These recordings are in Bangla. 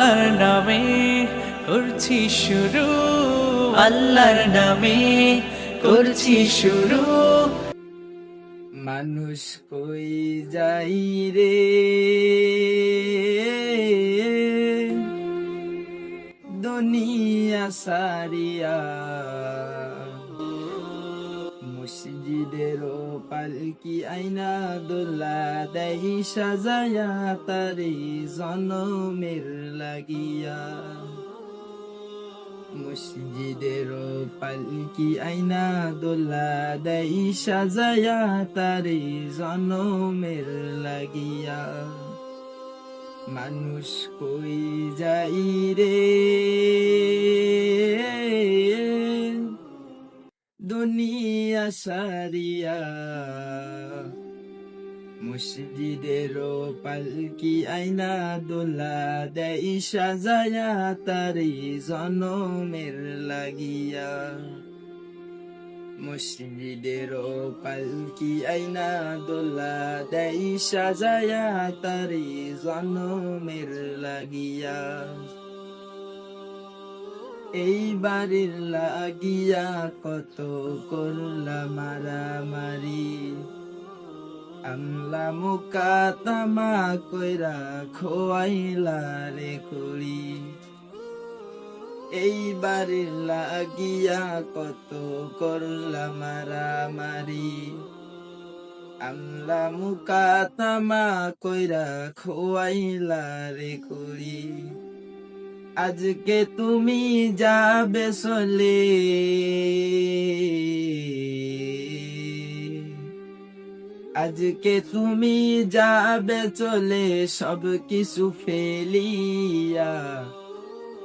আল্লাহর নামে করছি শুরু, আল্লাহর নামে করছি শুরু। মানুষ কই যাই রে দুনিয়া সারিয়া, মসজিদের পালকি আইনা দোলা দেই সাজায়া তারে জনমের লাগিয়া। মসজিদের পালকি আইনা দোলা দেই সাজায়া তারে জনমের লাগিয়া। মানুষ কই যাই রে দুনিয়া সারিয়া, মসজিদের পালকি আইনা দোলা দেই সাজায়া তারে জনমের লাগিয়া। মসজিদের পালকি আইনা দোলা দেই সাজায়া তারে জনমের লাগিয়া। এই বাড়ির লাগিয়া কত করলা মারামারি, আমলা মুকা তামা কইরা খোয়াইলা রে কুড়ি। এই বাড়ির লাগিয়া কত করলা মারামারি, আমলা মুকা তামা কইরা খোয়াইলা রে কুড়ি। আজকে তুমি যাবে চলে, আজকে তুমি যাবে চলে সব কিছু ফেলিয়া।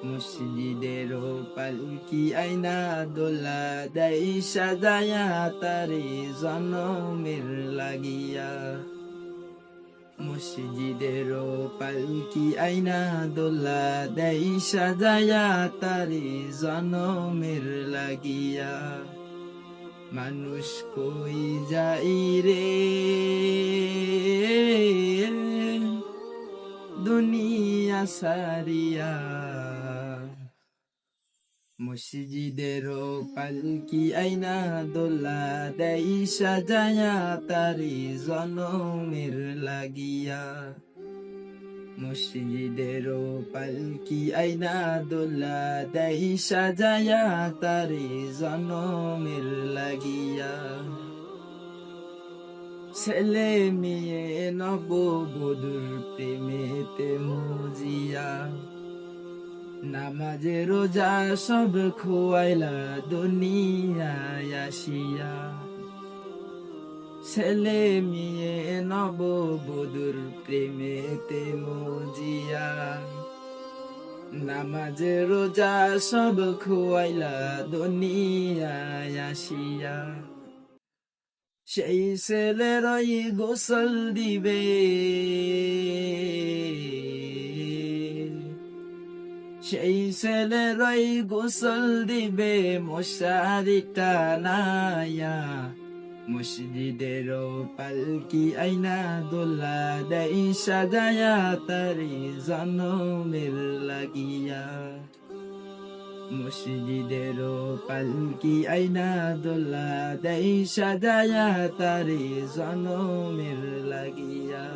মসজিদের পালকি আইনা দোলা দেই সাজায়া তারে জনমের লাগিয়া। মসজিদের পালকি আইনা দোলা দেই সাজায়া তারে জনমের লাগিয়া। মানুষ কই যাই রে দুনিয়া সারিয়া, মসজিদের পালকি আইনা দোলা দেই সাজায়া তারে জনমের লাগিয়া। মসজিদের পালকি আইনা দোলা দেই সাজায়া তারে জনমের লাগিয়া। ছেলে মেয়ে নববধূর প্রেমেতে মজিয়া, নামাজে রোজা সব খোয়াইলা দুনিয়ায় আসিয়া। ছেলে মেয়ে নববধূর প্রেমেতে মজিয়া, নামাজে রোজা সব খোয়াইলা দুনিয়ায় আসিয়া। সেই ছেলেরই গোসল দিবে, সেই ছেলেরই গোসল দিবে মশারি টানায়া। মসজিদের পালকি আইনা দোলা দেই সাজায়া তারে জনমের লাগিয়া। মসজিদের পালকি আইনা দোলা দেই সাজায়া তারে জনমের লাগিয়া।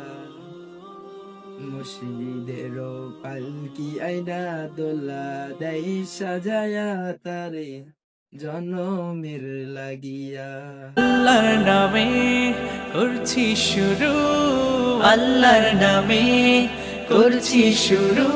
মসজিদের পালকি আইনা দোলা দেই সাজায়া তারে জনমের লাগিয়া। আল্লাহর নামে করছি শুরু, আল্লাহর নামে করছি শুরু।